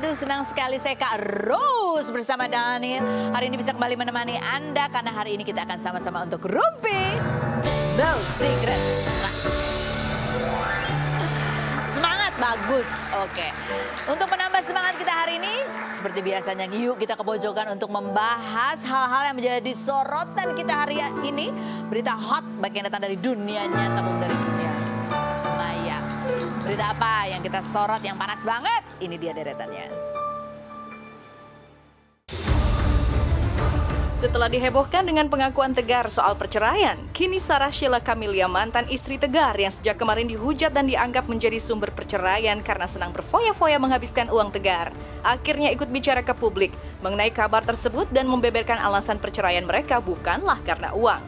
Aduh, senang sekali saya Kak Rose bersama Daniel. Hari ini bisa kembali menemani Anda karena hari ini kita akan sama-sama untuk Rumpi No Secret. Semangat bagus. Oke. Untuk menambah semangat kita hari ini, seperti biasanya yuk kita ke pojokan untuk membahas hal-hal yang menjadi sorotan kita hari ini. Berita hot baik yang datang dari dunia nyata maupun dari dunia maya. Berita apa yang kita sorot yang panas banget? Ini dia deretannya. Setelah dihebohkan dengan pengakuan Tegar soal perceraian, kini Sarah Sheila Camelia, mantan istri Tegar yang sejak kemarin dihujat dan dianggap menjadi sumber perceraian karena senang berfoya-foya menghabiskan uang Tegar, akhirnya ikut bicara ke publik mengenai kabar tersebut dan membeberkan alasan perceraian mereka bukanlah karena uang.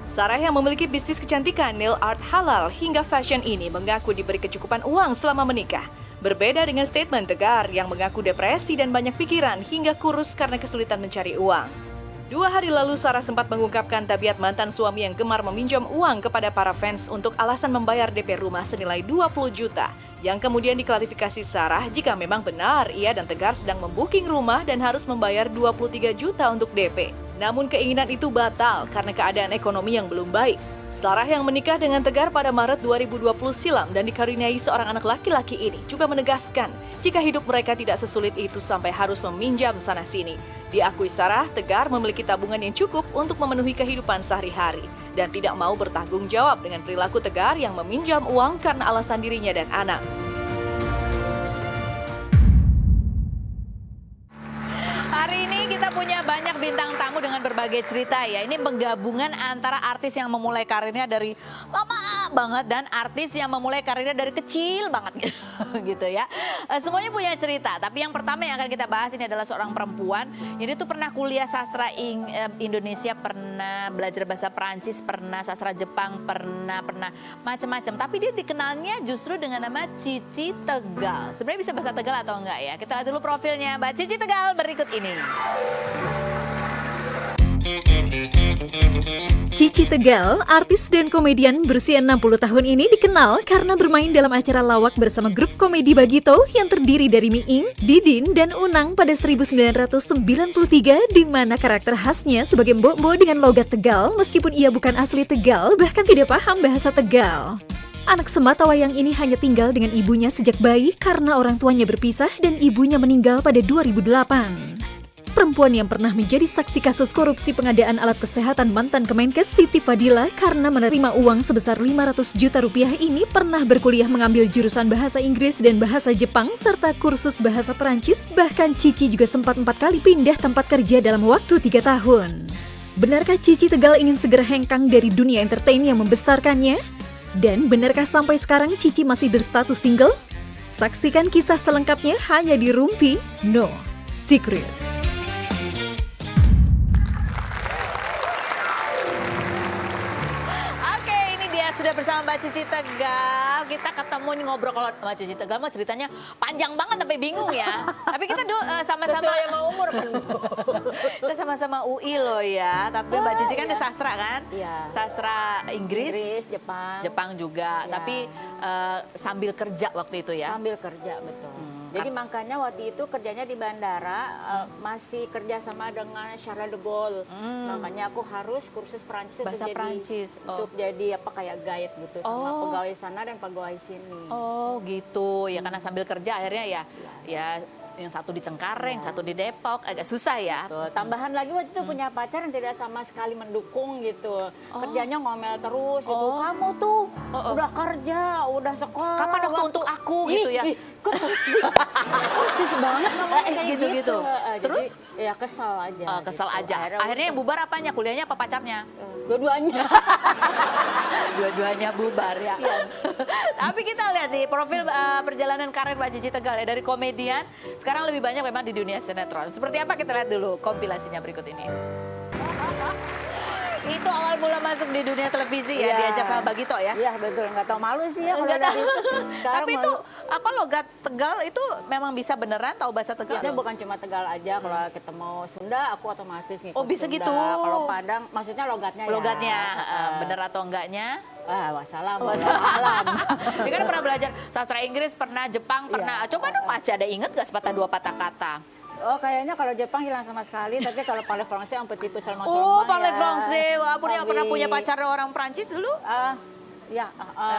Sarah yang memiliki bisnis kecantikan, nail art halal hingga fashion ini mengaku diberi kecukupan uang selama menikah. Berbeda dengan statement Tegar yang mengaku depresi dan banyak pikiran hingga kurus karena kesulitan mencari uang. 2 hari lalu Sarah sempat mengungkapkan tabiat mantan suami yang gemar meminjam uang kepada para fans untuk alasan membayar DP rumah senilai 20 juta. Yang kemudian diklarifikasi Sarah jika memang benar ia dan Tegar sedang membooking rumah dan harus membayar 23 juta untuk DP. Namun keinginan itu batal karena keadaan ekonomi yang belum baik. Sarah yang menikah dengan Tegar pada Maret 2020 silam dan dikaruniai seorang anak laki-laki ini juga menegaskan jika hidup mereka tidak sesulit itu sampai harus meminjam sana-sini. Diakui Sarah, Tegar memiliki tabungan yang cukup untuk memenuhi kehidupan sehari-hari dan tidak mau bertanggung jawab dengan perilaku Tegar yang meminjam uang karena alasan dirinya dan anak. Hari ini kita punya banyak bintang tamu dengan berbagai cerita ya. Ini penggabungan antara artis yang memulai karirnya dari lama banget dan artis yang memulai karirnya dari kecil banget gitu ya. Semuanya punya cerita, tapi yang pertama yang akan kita bahas ini adalah seorang perempuan. Jadi tuh pernah kuliah sastra Indonesia, pernah belajar bahasa Perancis, pernah sastra Jepang, pernah macam-macam. Tapi dia dikenalnya justru dengan nama Cici Tegal. Sebenarnya bisa bahasa Tegal atau enggak ya? Kita lihat dulu profilnya Mbak Cici Tegal berikut ini. Cici Tegal, artis dan komedian berusia 60 tahun ini dikenal karena bermain dalam acara lawak bersama grup komedi Bagito yang terdiri dari Miing, Didin, dan Unang pada 1993 di mana karakter khasnya sebagai mbok-mbok dengan logat Tegal meskipun ia bukan asli Tegal bahkan tidak paham bahasa Tegal. Anak sematawayang ini hanya tinggal dengan ibunya sejak bayi karena orang tuanya berpisah dan ibunya meninggal pada 2008. Perempuan yang pernah menjadi saksi kasus korupsi pengadaan alat kesehatan mantan Kemenkes Siti Fadila karena menerima uang sebesar 500 juta rupiah ini pernah berkuliah mengambil jurusan bahasa Inggris dan bahasa Jepang serta kursus bahasa Perancis. Bahkan Cici juga sempat 4 kali pindah tempat kerja dalam waktu 3 tahun. Benarkah Cici Tegal ingin segera hengkang dari dunia entertain yang membesarkannya? Dan benarkah sampai sekarang Cici masih berstatus single? Saksikan kisah selengkapnya hanya di Rumpi No Secret. Sudah bersama Mbak Cici Tegal, kita ketemu nih ngobrol. Kalau Mbak Cici Tegal mah ceritanya panjang banget sampai bingung ya. Tapi kita dulu sama-sama umur kan. Kita sama-sama UI loh ya. Tapi Mbak Cici kan ada sastra kan? Iya. Sastra Inggris, Jepang juga. Ya. Tapi sambil kerja waktu itu ya. Sambil kerja, betul. Jadi makanya waktu itu kerjanya di bandara, masih kerja sama dengan Charles de Gaulle. Makanya aku harus kursus Perancis Bahasa Perancis. Untuk jadi apa kayak guide gitu sama pegawai sana dan pegawai sini. Oh gitu ya, karena sambil kerja akhirnya ya yang satu di Cengkareng, satu di Depok, agak susah ya. Betul. Tambahan lagi waktu itu punya pacar yang tidak sama sekali mendukung gitu. Kerjanya ngomel terus gitu. Kamu tuh udah kerja, udah sekolah. Kapan waktu untuk aku gitu ya? Kok persis banget ngomong kayak gitu. Terus? Jadi, ya kesel aja. Kesel gitu. aja. Akhirnya yang bubar apanya? Kuliahnya apa pacarnya? Dua-duanya. Dua-duanya bubar ya. Tapi kita lihat nih profil perjalanan karir Mbak Cici Tegal ya, dari komedian sekarang lebih banyak memang di dunia sinetron. Seperti apa kita lihat dulu kompilasinya berikut ini. Itu awal mula masuk di dunia televisi ya, Iya. diajak sama Bagito ya? Iya betul, nggak tahu malu sih ya kalau Nggak dari tahu. itu. Sekarang Tapi itu malu. apa logat Tegal itu memang bisa beneran tahu bahasa Tegal? Maksudnya bukan cuma Tegal aja, kalau ketemu Sunda aku otomatis ngikut Oh, bisa Sunda. gitu. Kalau Padang, maksudnya logatnya ya. Logatnya, Heeh. bener atau enggaknya? Wassalam, Wassalam. alam. Dia kan pernah belajar sastra Inggris, pernah Jepang, pernah. Iya. Coba dong masih ada inget gak sepatah dua patah kata? Oh kayaknya kalau Jepang hilang sama sekali, tapi kalau parler français un petit peu seulement. Oh, ya. parler français. Wah, Puri pernah Oui. punya pacar orang Prancis dulu? Ya,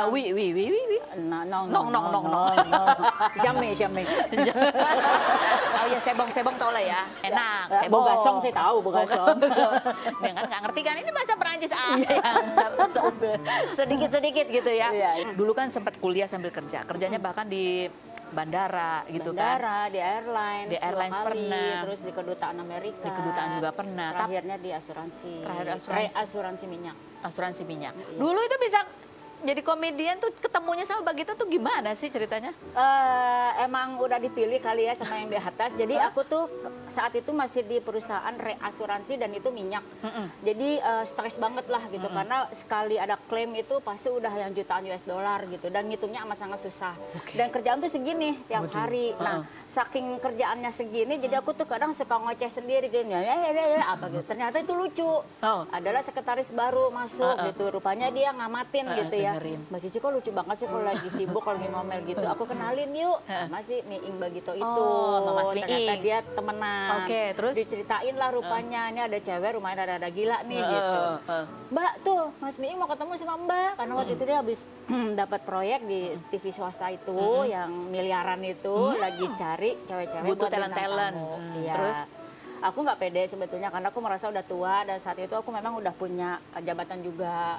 Oui, oui, oui, oui, oui. non, non, Non, non, non, non. Jamais, jamais. Oh ya, sebong-sebong tau lah ya. Enak, sebong. Bogasong saya tahu, bogasong. Dia kan nggak ngerti kan, ini bahasa Perancis yang sedikit-sedikit gitu ya. Iya. Dulu kan sempat kuliah sambil kerja. Kerjanya bahkan di bandara gitu kan. Bandara, di airlines, Di airlines dua kali, pernah. terus di kedutaan Amerika. Di kedutaan juga pernah. Terakhirnya di asuransi. Terakhir asuransi. Asuransi minyak. Asuransi minyak. Iya. Dulu itu bisa jadi komedian tuh ketemunya sama Bagito tuh gimana sih ceritanya? Emang udah dipilih kali ya sama yang di atas. Jadi aku tuh saat itu masih di perusahaan reasuransi dan itu minyak. Jadi stres banget lah gitu karena sekali ada klaim itu pasti udah yang jutaan US dollar gitu dan ngitungnya amat sangat susah. Dan kerjaan tuh segini tiap hari. Nah, saking kerjaannya segini jadi aku tuh kadang suka ngoceh sendiri gitu. Ya, apa gitu. Ternyata itu lucu. Oh. Adalah sekretaris baru masuk gitu. Rupanya dia ngamatin gitu ya. dengerin. Mbak Cici kok lucu banget sih kalau lagi sibuk, kalau lagi ngomel gitu. Aku kenalin yuk, masih Miing Bagito itu. Oh, sama Mas Ternyata Miing. dia temenan. Oke, terus? Diceritain lah rupanya, ini ada cewek rumahnya ada gila nih gitu. Mbak tuh, Mas Miing mau ketemu sama Mbak. Karena waktu itu dia habis dapat proyek di TV swasta itu, yang miliaran itu, lagi cari cewek-cewek Butuh buat bintang talent-talent. tamu. Iya. Terus? Aku nggak pede sebetulnya karena aku merasa udah tua dan saat itu aku memang udah punya jabatan juga.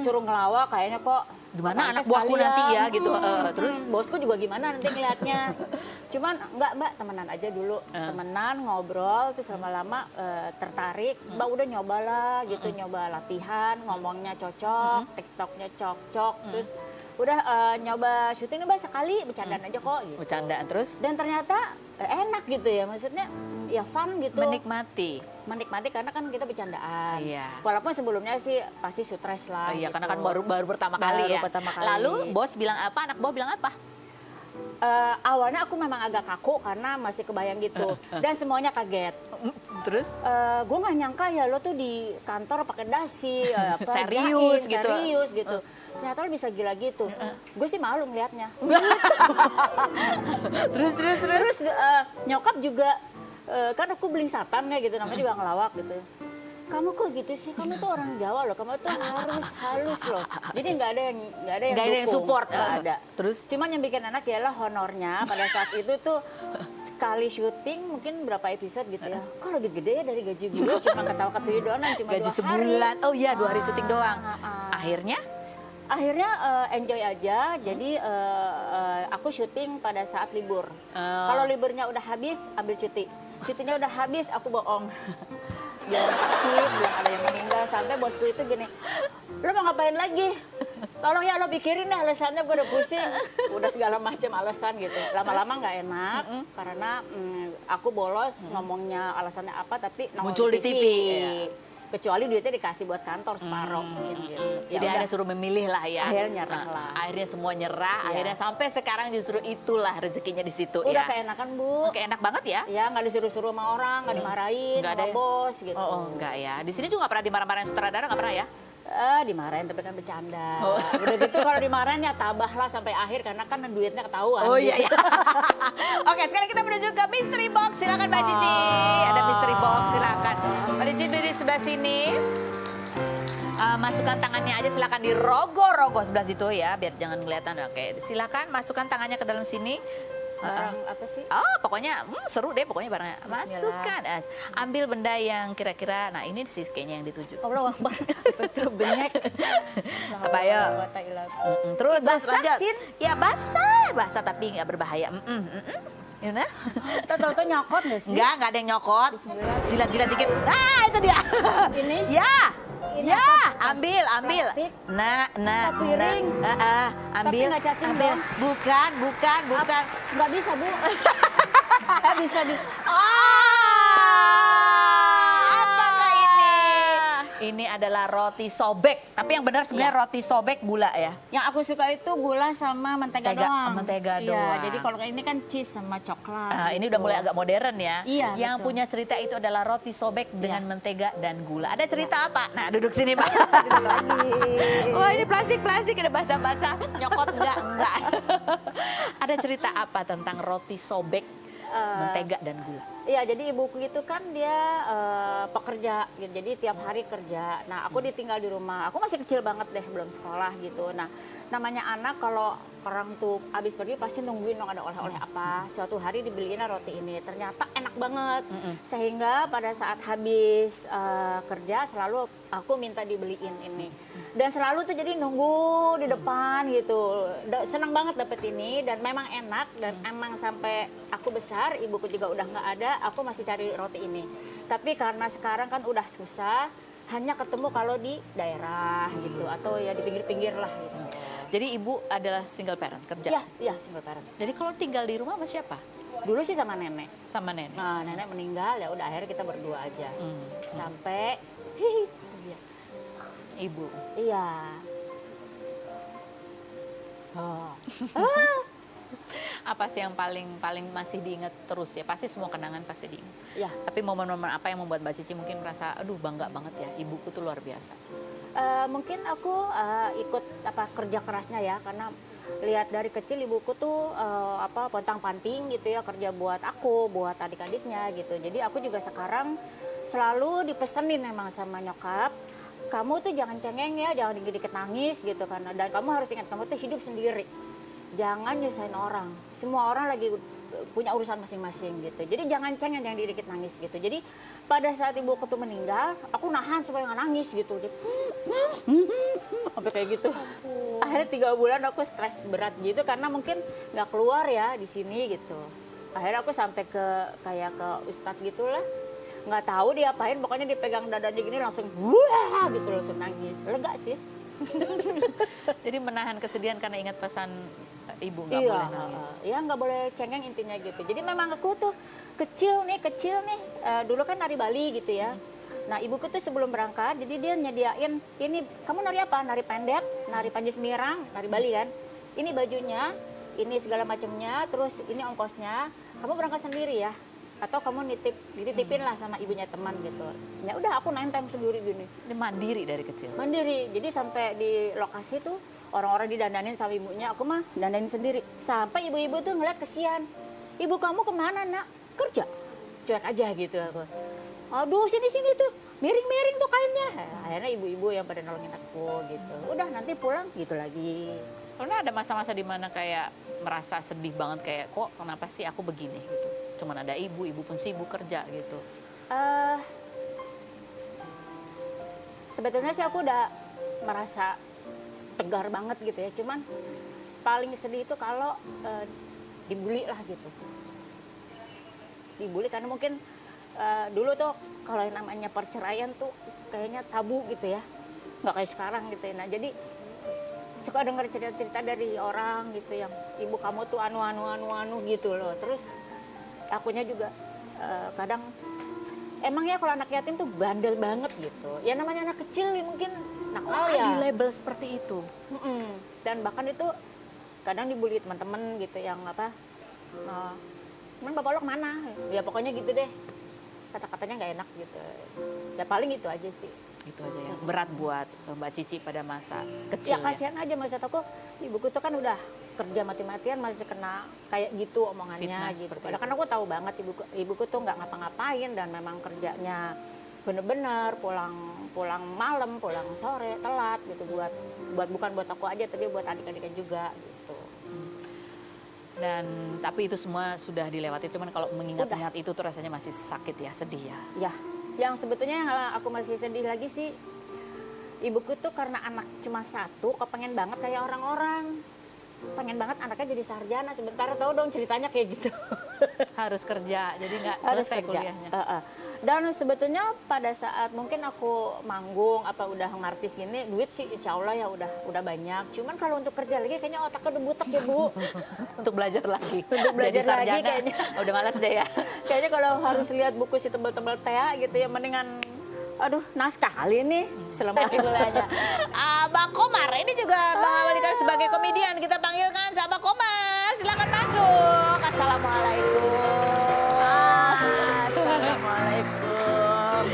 Suruh ngelawak kayaknya kok Gimana pantes anak buahku kali nanti ya gitu. Terus bosku juga gimana nanti ngeliatnya. Cuman enggak Mbak, temenan aja dulu. Temenan, ngobrol, terus lama-lama tertarik. Mbak udah nyobalah gitu, nyoba latihan, ngomongnya cocok, TikToknya cocok, terus udah nyoba syuting nih Mbak sekali, bercandaan aja kok gitu. Bercanda terus Dan ternyata enak gitu ya, maksudnya ya fun gitu. menikmati. Menikmati karena kan kita bercandaan. Iya. Walaupun sebelumnya sih pasti stres lah. Iya, gitu. karena kan baru pertama kali Baru ya. pertama kali. Lalu bos bilang apa? Anak bos bilang apa? Awalnya aku memang agak kaku karena masih kebayang gitu. Dan semuanya kaget. Terus Gue nggak nyangka ya lo tuh di kantor pakai dasi, Serius gitu. serius gitu. Ternyata lo bisa gila gitu. Gue sih malu ngelihatnya. Terus nyokap juga kan aku beling satan ya gitu, namanya juga ngelawak gitu. Kamu kok gitu sih, kamu tuh orang Jawa loh, kamu tuh harus halus loh. Jadi nggak ada yang nggak ada yang dukung. support. Nggak ada. Terus Cuman yang bikin enak ialah honornya pada saat itu tuh sekali syuting mungkin berapa episode gitu ya. Kok lebih gede ya dari gaji gue, cuma ketawa-ketiwi doang dan cuma gaji 2 hari. sebulan. Oh iya, 2 hari syuting doang. Akhirnya Akhirnya enjoy aja, jadi aku syuting pada saat libur. Kalau liburnya udah habis, ambil cuti. Cutinya udah habis, aku bohong. Bilang sakit, bilang ada yang meninggal, sampai bosku itu gini, lo mau ngapain lagi? Tolong ya lo pikirin deh alasannya, gue udah pusing. Udah segala macam alasan gitu. Lama-lama nggak enak, karena aku bolos ngomongnya alasannya apa, tapi nongol Muncul di TV. Iya. Kecuali duitnya dikasih buat kantor separoh mungkin gitu. Jadi Ya akhirnya udah. suruh memilih lah ya. Akhirnya nyerah lah. Akhirnya semua nyerah. Iya. Akhirnya sampai sekarang justru itulah rezekinya di situ Udah ya. keenakan Bu. Oke, enak banget ya. Ya nggak disuruh-suruh sama orang, nggak dimarahin Nggak ada sama ya? bos gitu. Oh, enggak ya. Di sini juga nggak pernah dimarah-marahin sutradara, nggak pernah ya? Dimarahin tapi kan bercanda. Oh. Udah gitu kalau dimarahin ya tabahlah sampai akhir karena kan duitnya ketahuan. Oh iya gitu. iya. Oke, sekarang kita menuju ke mystery box. Silakan Mbak Cici. Ada mystery box, silakan. Mbak Cici berdiri di sebelah sini. Masukkan tangannya aja, silakan di rogo-rogo sebelah situ ya, biar jangan kelihatan. Oke, silakan masukkan tangannya ke dalam sini. Barang apa sih? Oh, pokoknya seru deh pokoknya barangnya. Masukkan. Ambil benda yang kira-kira, nah ini sih kayaknya yang dituju. Allah Akbar. Betul benyek. Apa ya? Terus Basah, lanjut. Cin? Ya basah tapi nggak berbahaya. Yuna? Tahu-tahu nyokot nggak sih? Enggak ada yang nyokot. Bismillah. Jilat-jilat dikit. Nah, itu dia. Ini? Ya. Ini Ya, apa? ambil. Plastik? Nah. Piring? Ambil. nggak cacing ambil. dong? Bukan. Nggak bisa Bu. Bisa di. Apakah ini? Ini adalah roti sobek, tapi yang benar sebenarnya roti sobek gula ya. Yang aku suka itu gula sama mentega doang. Mentega Iya, doang. jadi kalau ini kan cheese sama coklat. Ini udah mulai agak modern ya. Iya, Yang betul. punya cerita itu adalah roti sobek dengan mentega dan gula. Ada cerita apa? Nah, duduk sini, Mbak. Wah, ini plastik-plastik ada basah-basah. Nyokot enggak. Ada cerita apa tentang roti sobek, mentega dan gula? Iya, jadi ibuku itu kan dia pekerja, gitu. Jadi tiap hari kerja. Nah, aku ditinggal di rumah. Aku masih kecil banget deh, belum sekolah gitu. Nah, namanya anak kalau orang tuh habis pergi pasti nungguin dong ada oleh-oleh apa. Suatu hari dibeliin roti ini. Ternyata enak banget. Sehingga pada saat habis kerja selalu aku minta dibeliin ini. Dan selalu tuh jadi nunggu di depan gitu. Senang banget dapet ini dan memang enak dan emang sampai aku besar, ibuku juga udah nggak ada, aku masih cari roti ini. Tapi karena sekarang kan udah susah, hanya ketemu kalau di daerah gitu atau ya di pinggir-pinggir lah gitu. Jadi ibu adalah single parent, kerja? Iya, single parent. Jadi kalau tinggal di rumah sama siapa? Dulu sih sama nenek. Sama nenek? Nah, nenek meninggal ya udah akhirnya kita berdua aja. Sampai Ibu. iya. Apa sih yang paling masih diingat terus ya? Pasti semua kenangan pasti diingat. Iya. Tapi momen-momen apa yang membuat Mbak Cici mungkin merasa, aduh bangga banget ya, ibuku tuh luar biasa. Mungkin aku ikut kerja kerasnya ya, karena lihat dari kecil ibuku tuh pontang-panting gitu ya, kerja buat aku, buat adik-adiknya gitu. Jadi aku juga sekarang selalu dipesenin memang sama nyokap, kamu tuh jangan cengeng ya, jangan dikit-dikit nangis gitu karena, dan kamu harus ingat kamu tuh hidup sendiri. Jangan nyusahin orang. Semua orang lagi punya urusan masing-masing gitu. Jadi jangan cengeng, jangan dikit nangis gitu. Jadi pada saat ibu tuh meninggal, aku nahan supaya nggak nangis gitu. Sampai kayak gitu. Akhirnya 3 bulan aku stres berat gitu karena mungkin nggak keluar ya di sini gitu. Akhirnya aku sampai ke kayak ke ustadz gitulah. Nggak tahu diapain, pokoknya dipegang dadanya gini langsung wah gitu, langsung nangis. Lega sih. Jadi menahan kesedihan karena ingat pesan ibu nggak Iya, boleh nangis. Iya nggak boleh cengeng intinya gitu. Jadi memang aku tuh kecil nih, dulu kan nari Bali gitu ya. Nah ibuku tuh sebelum berangkat, jadi dia nyediain ini, kamu nari apa? Nari pendek, nari panji semirang, nari Bali kan. Ini bajunya, ini segala macamnya, terus ini ongkosnya. Kamu berangkat sendiri ya, atau kamu dititipin lah sama ibunya teman gitu. Ya udah aku nenteng sendiri gini. Dia mandiri dari kecil. Mandiri, jadi sampai di lokasi tuh orang-orang didandanin sama ibunya, aku mah dandanin sendiri. Sampai ibu-ibu tuh ngeliat kesian, ibu kamu kemana nak? Kerja? Cuek aja gitu aku. Aduh sini-sini tuh, miring-miring tuh kainnya. Akhirnya ibu-ibu yang pada nolongin aku gitu. Udah nanti pulang gitu lagi. Karena ada masa-masa di mana kayak merasa sedih banget, kayak kok kenapa sih aku begini gitu. Cuman ada ibu pun sibuk kerja gitu. Sebetulnya sih aku udah merasa tegar banget gitu ya. Cuman paling sedih itu kalau dibully lah gitu. Dibully karena mungkin dulu tuh kalau yang namanya perceraian tuh kayaknya tabu gitu ya. Nggak kayak sekarang gitu ya. Nah jadi suka denger cerita-cerita dari orang gitu yang ibu kamu tuh anu gitu loh. Terus akunya juga kadang emang ya kalau anak yatim tuh bandel banget gitu. Ya namanya anak kecil mungkin nakal ya. Di label seperti itu. Dan bahkan itu kadang dibully teman-teman gitu yang "Cuman bapak lo kemana?" Ya pokoknya gitu deh. Kata-katanya nggak enak gitu. Ya paling itu aja sih. Itu aja ya. Berat buat Mbak Cici pada masa Ya kecil. kasihan aja, maksud aku ibuku tuh kan udah kerja mati-matian masih kena kayak gitu omongannya Fitnah gitu. seperti Padahal itu. kan aku tahu banget ibuku tuh nggak ngapa-ngapain dan memang kerjanya bener-bener pulang malam, pulang sore, telat gitu buat bukan buat aku aja tapi buat adik-adiknya juga gitu. Dan tapi itu semua sudah dilewati. Cuman kalau mengingat-ingat itu tuh rasanya masih sakit ya, sedih ya. Ya, yang sebetulnya yang aku masih sedih lagi sih ibuku tuh karena anak cuma satu, kepengen banget kayak orang-orang. Pengen banget anaknya jadi sarjana, sebentar tahu dong ceritanya kayak gitu. Harus kerja, jadi nggak Harus selesai kerja. kuliahnya. Dan sebetulnya pada saat mungkin aku manggung apa udah ngartis gini, duit sih insya Allah ya udah banyak. Cuman kalau untuk kerja lagi kayaknya otaknya udah butek ya Bu. Untuk belajar lagi. Untuk belajar Jadi sarjana, lagi kayaknya. udah malas deh ya. Kayaknya kalau harus lihat buku si tebel-tebel Tea gitu ya mendingan Aduh, naskah kali ini selama Gulanya. Abah Komar ini juga mengawali karir sebagai komedian. Kita panggilkan Abah Komar. Silakan masuk. Assalamualaikum. Assalamualaikum.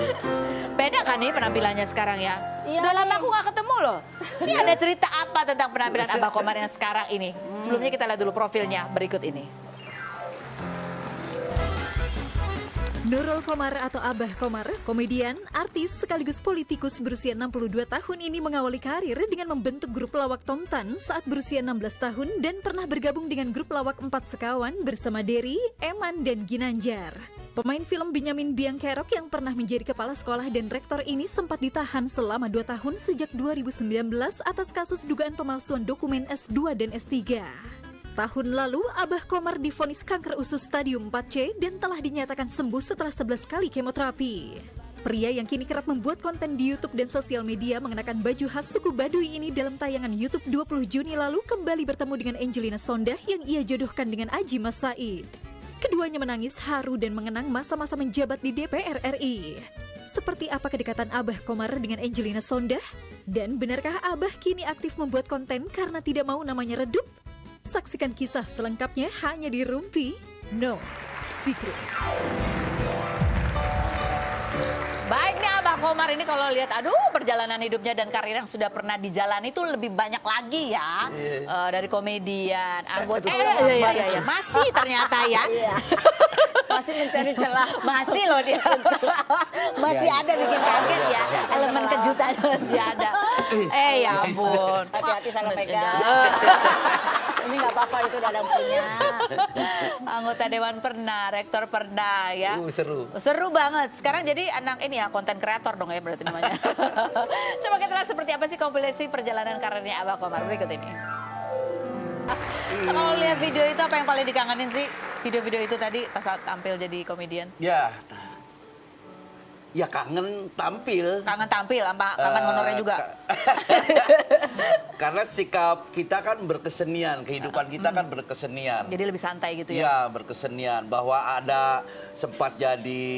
Beda kan nih penampilannya sekarang ya? Iya Udah lama nih. aku gak ketemu loh. Ini ada cerita apa tentang penampilan Abah Komar yang sekarang ini? Sebelumnya kita lihat dulu profilnya berikut ini. Nurul Komar atau Abah Komar, komedian, artis, sekaligus politikus berusia 62 tahun ini mengawali karir dengan membentuk grup lawak Tomtan saat berusia 16 tahun dan pernah bergabung dengan grup lawak Empat Sekawan bersama Dery, Eman, dan Ginanjar. Pemain film Benyamin Biangkerok yang pernah menjadi kepala sekolah dan rektor ini sempat ditahan selama 2 tahun sejak 2019 atas kasus dugaan pemalsuan dokumen S2 dan S3. Tahun lalu, Abah Komar divonis kanker usus stadium 4C dan telah dinyatakan sembuh setelah 11 kali kemoterapi. Pria yang kini kerap membuat konten di YouTube dan sosial media mengenakan baju khas suku Baduy ini dalam tayangan YouTube 20 Juni lalu kembali bertemu dengan Angelina Sondah yang ia jodohkan dengan Aji Mas Said. Keduanya menangis haru dan mengenang masa-masa menjabat di DPR RI. Seperti apa kedekatan Abah Komar dengan Angelina Sondah? Dan benarkah Abah kini aktif membuat konten karena tidak mau namanya redup? Saksikan kisah selengkapnya hanya di Rumpi No Secret. Baik nih Abah Komar ini kalau lihat, aduh perjalanan hidupnya dan karir yang sudah pernah dijalani itu lebih banyak lagi ya. Dari komedian, anggota. Iya. Masih ternyata ya. Iya. Masih mencari celah. Masih loh dia. Masih ada bikin kaget ya. Elemen kejutan masih ada. Ya ampun. Hati-hati salah pegang. Ini nggak apa-apa, itu dadang punya. Anggota dewan pernah, rektor pernah ya. Seru. Seru banget. Sekarang jadi anak ini ya, konten kreator dong ya berarti namanya. Coba kita lihat seperti apa sih kompilasi perjalanan karirnya Abah Komar berikut ini. Kalau lihat video itu apa yang paling dikangenin sih? Video-video itu tadi pas saat tampil jadi komedian. Ya kangen tampil. Kangen tampil, apa kangen honornya juga? Karena sikap kita kan berkesenian, kehidupan kita kan berkesenian. Jadi lebih santai gitu ya? Ya, berkesenian. Bahwa ada sempat jadi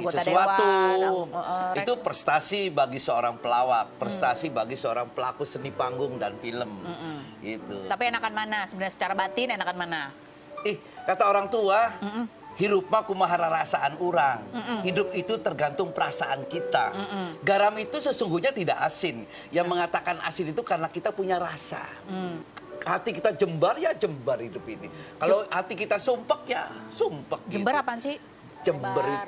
Anggota sesuatu. dewan, Itu prestasi bagi seorang pelawak, prestasi bagi seorang pelaku seni panggung dan film. Gitu. Tapi enakan mana? Sebenarnya secara batin enakan mana? Kata orang tua, hirup mah kumaha rarasaan orang. Hidup itu tergantung perasaan kita. Garam itu sesungguhnya tidak asin. Yang mengatakan asin itu karena kita punya rasa. Hati kita jembar ya jembar hidup ini. Kalau hati kita sumpek ya sumpek. Jember apaan sih? Jember,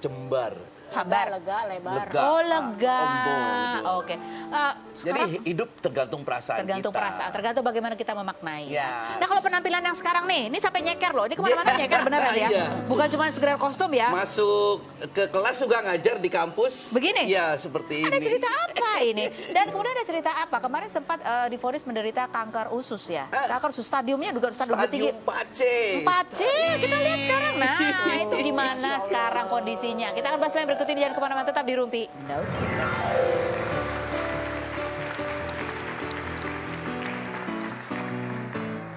jembar. Habar. Lega, lebar. Lega. Oh lega. Embung. Oke. Jadi hidup tergantung perasaan tergantung kita. perasaan, tergantung bagaimana kita memaknai. Yes. Nah kalau penampilan yang sekarang nih, ini sampai nyeker loh. Ini kemana-mana nyeker beneran ya? Iya. Bukan cuma sekedar kostum ya? Masuk ke kelas juga ngajar di kampus. Begini? Ya seperti Ada ini. cerita apa ini? Dan kemudian ada cerita apa? Kemarin sempat divonis menderita kanker usus ya. Kanker usus stadiumnya juga stadium tinggi. Stadium 4C. 4C, kita lihat sekarang. Nah, itu gimana sekarang kondisinya? Kita akan bahas lain berikut ini. Jangan kemana-mana, tetap di Rumpi. No Secret.